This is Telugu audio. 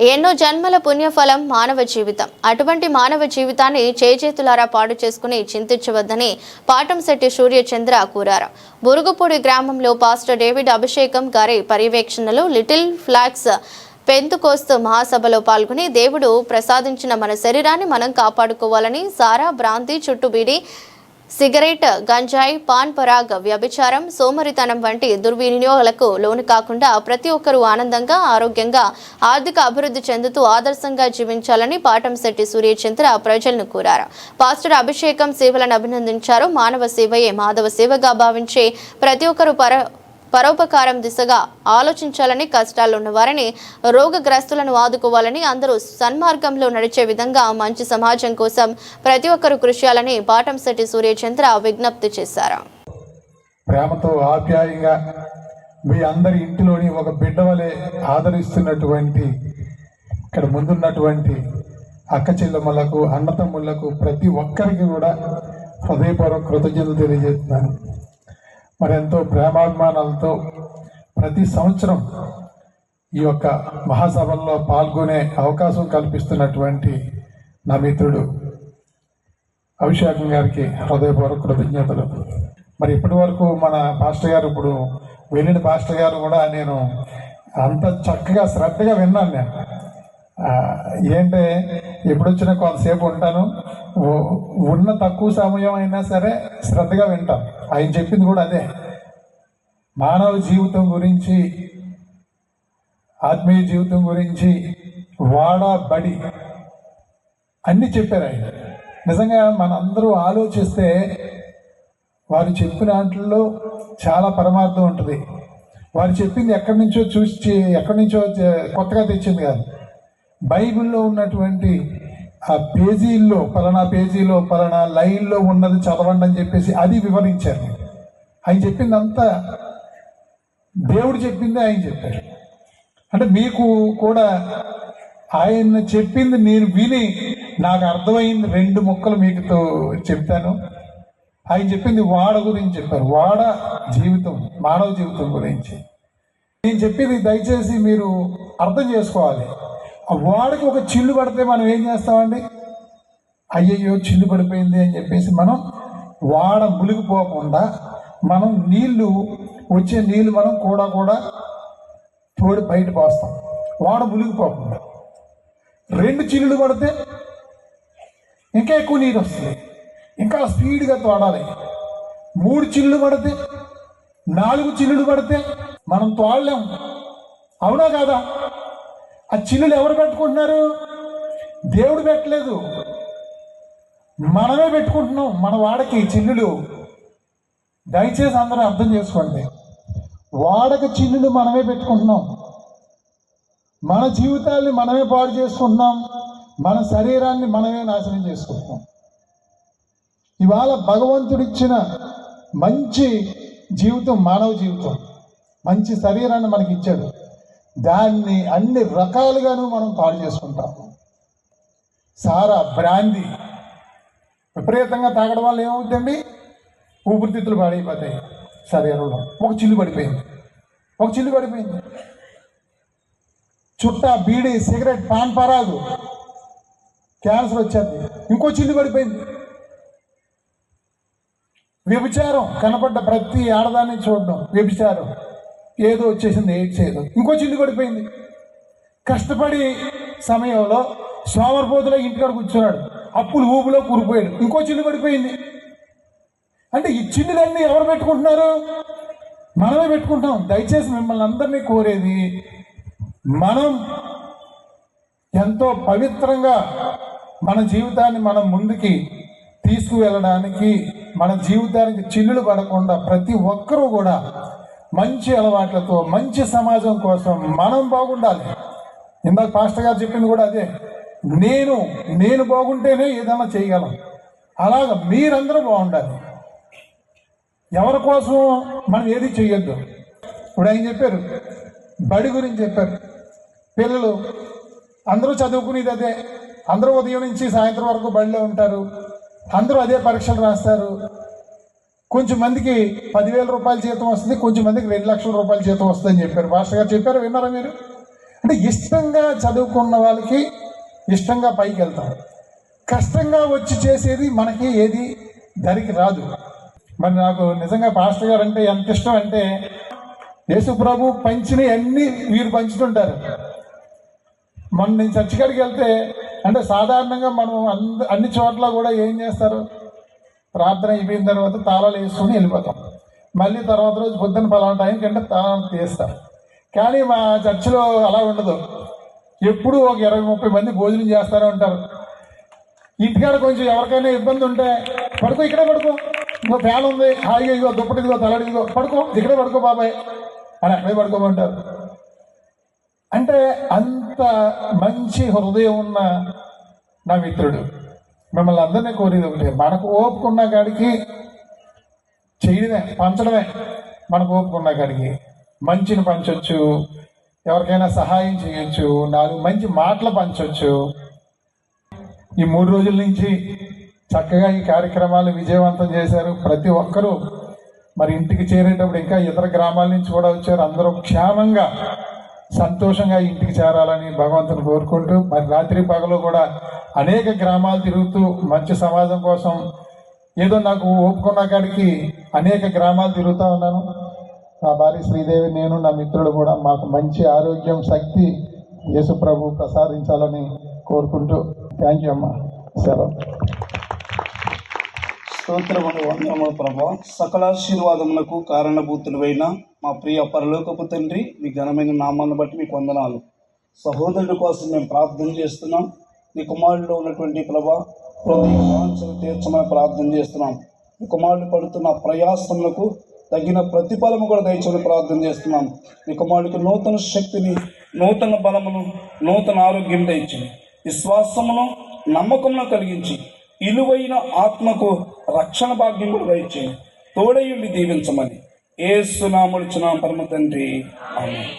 ఎన్నో జన్మల పుణ్యఫలం మానవ జీవితం. అటువంటి మానవ జీవితాన్ని చేజేతులారా పాడు చేసుకుని చింతించవద్దని పాటంశెట్టి సూర్యచంద్ర కోరారు. బురుగుపూడి గ్రామంలో పాస్టర్ డేవిడ్ అభిషేకం గారి పర్యవేక్షణలో లిటిల్ ఫ్లాగ్స్ పెంతుకోస్తు మహాసభలో పాల్గొని దేవుడు ప్రసాదించిన మన శరీరాన్ని మనం కాపాడుకోవాలని, సారా, భ్రాంతి, చుట్టుబీడి, సిగరెట్, గంజాయి, పాన్ పరాగ్, వ్యభిచారం, సోమరితనం వంటి దుర్వినియోగాలకు లోను కాకుండా ప్రతి ఒక్కరూ ఆనందంగా, ఆరోగ్యంగా, ఆర్థిక అభివృద్ధి చెందుతూ ఆదర్శంగా జీవించాలని పాటంశెట్టి సూర్యచంద్ర ప్రజలను కోరారు. పాస్టర్ అభిషేకం సేవలను అభినందించారు. మానవ సేవయే మాధవ సేవగా భావించే ప్రతి ఒక్కరూ పరోపకారం దిశగా ఆలోచించాలని, కష్టాల్లో ఉన్న వారిని, రోగగ్రస్తులను ఆదుకోవాలని, అందరూ సన్మార్గంలో నడిచే విధంగా మంచి సమాజం కోసం ప్రతి ఒక్కరూ కృషి చేయాలని పాటంశెట్టి సూర్యచంద్ర విజ్ఞప్తి చేశారు. ప్రేమతో ఆప్యాయంగా మీ అందరి ఇంటిలోని ఒక బిడ్డ వలె ఆదరిస్తున్నటువంటి ఇక్కడ ముందున్నటువంటి అక్క చెల్లెమ్మలకు, అన్నతమ్ముళ్లకు ప్రతి ఒక్కరికి కూడా హృదయపూర్వక కృతజ్ఞతలు తెలియజేస్తున్నాను. మరి ఎంతో ప్రేమాభిమానాలతో ప్రతి సంవత్సరం ఈ యొక్క మహాసభల్లో పాల్గొనే అవకాశం కల్పిస్తున్నటువంటి నా మిత్రుడు అభిషేకం గారికి హృదయపూర్వక కృతజ్ఞతలు. మరి ఇప్పటి వరకు మన పాస్టర్ గారు, ఇప్పుడు వెళ్ళిన పాస్టర్ గారు కూడా నేను అంత చక్కగా శ్రద్ధగా విన్నాను. నేను ఏంటంటే ఎప్పుడు వచ్చినా కొంతసేపు ఉంటాను, ఉన్న తక్కువ సమయం అయినా సరే శ్రద్ధగా వింటాం. ఆయన చెప్పింది కూడా అదే, మానవ జీవితం గురించి, ఆత్మీయ జీవితం గురించి వాడబడి అన్నీ చెప్పారు ఆయన. నిజంగా మనందరూ ఆలోచిస్తే వారు చెప్పిన దాంట్లో చాలా పరమార్థం ఉంటుంది. వారు చెప్పింది ఎక్కడి నుంచో కొత్తగా తెచ్చింది కాదు. బైబిల్లో ఉన్నటువంటి ఆ పేజీల్లో, పలానా పేజీలో పలానా లైన్లో ఉన్నది చదవండి అని చెప్పేసి అది వివరించారు. ఆయన చెప్పిందంతా దేవుడు చెప్పింది ఆయన చెప్పారు. అంటే మీకు కూడా ఆయన చెప్పింది నేను విని నాకు అర్థమైంది 2 ముక్కలు మీకుతో చెప్తాను. ఆయన చెప్పింది వాడ గురించి చెప్పారు. వాడ జీవితం, మానవ జీవితం గురించి నేను చెప్పింది దయచేసి మీరు అర్థం చేసుకోవాలి. ఆ వాడకి ఒక చిల్లు పడితే మనం ఏం చేస్తామండి? అయ్యయ్యో చిల్లు పడిపోయింది అని చెప్పేసి మనం వాడ మునిగిపోకుండా మనం వచ్చే నీళ్లు మనం కూడా తోడి బయట పోస్తాం, వాడ మునిగిపోకుండా. 2 చిల్లులు పడితే ఇంకా ఎక్కువ నీరు వస్తుంది, ఇంకా స్పీడ్గా తోడాలి. 3 చిల్లులు పడితే, 4 చిల్లులు పడితే మనం తోడలేము. అవునా కాదా? ఆ చిల్లులు ఎవరు పెట్టుకుంటున్నారు? దేవుడు పెట్టలేదు, మనమే పెట్టుకుంటున్నాం మన వాడకి చిల్లులు. దయచేసి అందరూ అర్థం చేసుకోండి. వాడకి చిల్లులు మనమే పెట్టుకుంటున్నాం, మన జీవితాన్ని మనమే పాడు చేసుకుంటున్నాం, మన శరీరాన్ని మనమే నాశనం చేసుకుంటున్నాం. ఇవాళ భగవంతుడిచ్చిన మంచి జీవితం, మానవ జీవితం, మంచి శరీరాన్ని మనకి ఇచ్చాడు. దాన్ని అన్ని రకాలుగాను మనం పాడు చేసుకుంటాము. సారా, బ్రాందీ విపరీతంగా తాగడం వల్ల ఏమవుతుందండి? ఊపిరితిత్తులు పాడైపోతాయి శరీరంలో. ఒక చిల్లు పడిపోయింది. చుట్ట, బీడి, సిగరెట్, పాన్ పరాగు, క్యాన్సర్ వచ్చేది. ఇంకో చిల్లు పడిపోయింది. వ్యభిచారం, కనపడ్డ ప్రతి ఆడదాన్ని చూడడం వ్యభిచారం, ఏదో వచ్చేసింది, ఏదో. ఇంకో చిల్లు పడిపోయింది. కష్టపడి సమయంలో సోమరిపోతులో ఇంటికాడ కూర్చున్నాడు, అప్పులు ఊబులో కూరిపోయాడు, ఇంకో చిల్లు పడిపోయింది. అంటే ఈ చిల్లులన్నీ ఎవరు పెట్టుకుంటున్నారు? మనమే పెట్టుకుంటాం. దయచేసి మిమ్మల్ని అందరినీ కోరేది, మనం ఎంతో పవిత్రంగా మన జీవితాన్ని మనం ముందుకి తీసుకువెళ్ళడానికి, మన జీవితానికి చిల్లులు పడకుండా ప్రతి ఒక్కరూ కూడా మంచి అలవాట్లతో, మంచి సమాజం కోసం మనం బాగుండాలి. ఇందాక పాస్టర్ గారు చెప్పింది కూడా అదే, నేను బాగుంటేనే ఏదైనా చేయగలం. అలాగా మీరందరూ బాగుండాలి. ఎవరి కోసం మనం ఏది చెయ్యొద్దు. ఇప్పుడు ఆయన చెప్పారు, బడి గురించి చెప్పారు. పిల్లలు అందరూ చదువుకునేది అదే, అందరూ ఉదయం నుంచి సాయంత్రం వరకు బడిలో ఉంటారు, అందరూ అదే పరీక్షలు రాస్తారు. కొంచెం మందికి 10,000 రూపాయల జీతం వస్తుంది, కొంచెం మందికి 2 లక్షల రూపాయల జీతం వస్తుందని చెప్పారు. పాస్టర్ గారు చెప్పారు, విన్నారా మీరు? అంటే అంటే ఇష్టంగా చదువుకున్న వాళ్ళకి ఇష్టంగా పైకి వెళ్తాం. కష్టంగా వచ్చి చేసేది మనకి ఏది దరికి రాదు. మరి నాకు నిజంగా పాస్టర్ గారు అంటే ఎంత ఇష్టం అంటే, యేసు ప్రభు పంచిని అన్నీ వీరు పంచుతుంటారు. మొన్న నేను చర్చి కాడికి వెళ్తే, అంటే సాధారణంగా మనం అన్ని చోట్ల కూడా ఏం చేస్తారు, ప్రార్థన అయిపోయిన తర్వాత తాళాలు వేసుకొని వెళ్ళిపోతాం. మళ్ళీ తర్వాత రోజు పొద్దున్న పలానా టైంకి అంటే తాళాలు తీస్తాం. కానీ మా చర్చిలో అలా ఉండదు. ఎప్పుడూ ఒక 20-30 మంది భోజనం చేస్తూనే ఉంటారు. ఇంటికాడ కొంచెం ఎవరికైనా ఇబ్బంది ఉంటే, పడుకో ఇక్కడే పడుకో, ఇంకో ఫ్యాన్ ఉంది, హాయిగా ఇదిగో దుప్పటి ఇదిగో తలడి ఇదిగో పడుకో, ఇక్కడే పడుకో బాబాయ్ అని అక్కడే పడుకోమంటారు. అంటే అంత మంచి హృదయం ఉన్న నా మిత్రుడు. మిమ్మల్ని అందరినీ కోరేది ఒకటే, మనకు ఓపుకున్న కాడికి చేయడమే, పంచడమే. మనకు ఓపుకున్న కాడికి మంచిని పంచవచ్చు, ఎవరికైనా సహాయం చేయొచ్చు, 4 మంచి మాటలు పంచవచ్చు. ఈ 3 రోజుల నుంచి చక్కగా ఈ కార్యక్రమాలు విజయవంతం చేశారు. ప్రతి ఒక్కరూ మరి ఇంటికి చేరేటప్పుడు ఇంకా ఇతర గ్రామాల నుంచి కూడా వచ్చారు. అందరూ క్షేమంగా సంతోషంగా ఇంటికి చేరాలని భగవంతుని కోరుకుంటూ, మరి రాత్రి పగలు కూడా అనేక గ్రామాలు తిరుగుతూ మంచి సమాజం కోసం ఏదో నాకు ఓపుకున్న కాడికి అనేక గ్రామాలు తిరుగుతూ ఉన్నాను. నా భార్య శ్రీదేవి, నేను, నా మిత్రుడు కూడా మాకు మంచి ఆరోగ్యం, శక్తి యేసు ప్రభు ప్రసాదించాలని కోరుకుంటూ థ్యాంక్ యూ అమ్మా. సెలవు. స్తోత్రములు, వందనములు ప్రభా. సకలాశీర్వాదములకు కారణభూతులైన మా ప్రియ పరలోకపు తండ్రి, మీ ఘనమైన నామాన్ని బట్టి మీకు వందనాలు. సహోదరుడి కోసం మేము ప్రార్థన చేస్తున్నాం. నీ కుమారుడిలో ఉన్నటువంటి ప్రభా హృదయ వాంఛలు తీర్చమని ప్రార్థన చేస్తున్నాం. నీ కుమారుడు పడుతున్న ప్రయాసములకు తగిన ప్రతిఫలము కూడా దయచేయమని ప్రార్థన చేస్తున్నాం. నీ కుమారుడికి నూతన శక్తిని, నూతన బలమును, నూతన ఆరోగ్యం దయచేయి. విశ్వాసమును, నమ్మకమును కలిగించి ఇలువైన ఆత్మకు రక్షణ భాగ్యం కూడా దయచేయి. తోడయుండి దీవించమని యేసు నామములో చున్నాం పరమ తండ్రి, ఆమేన్.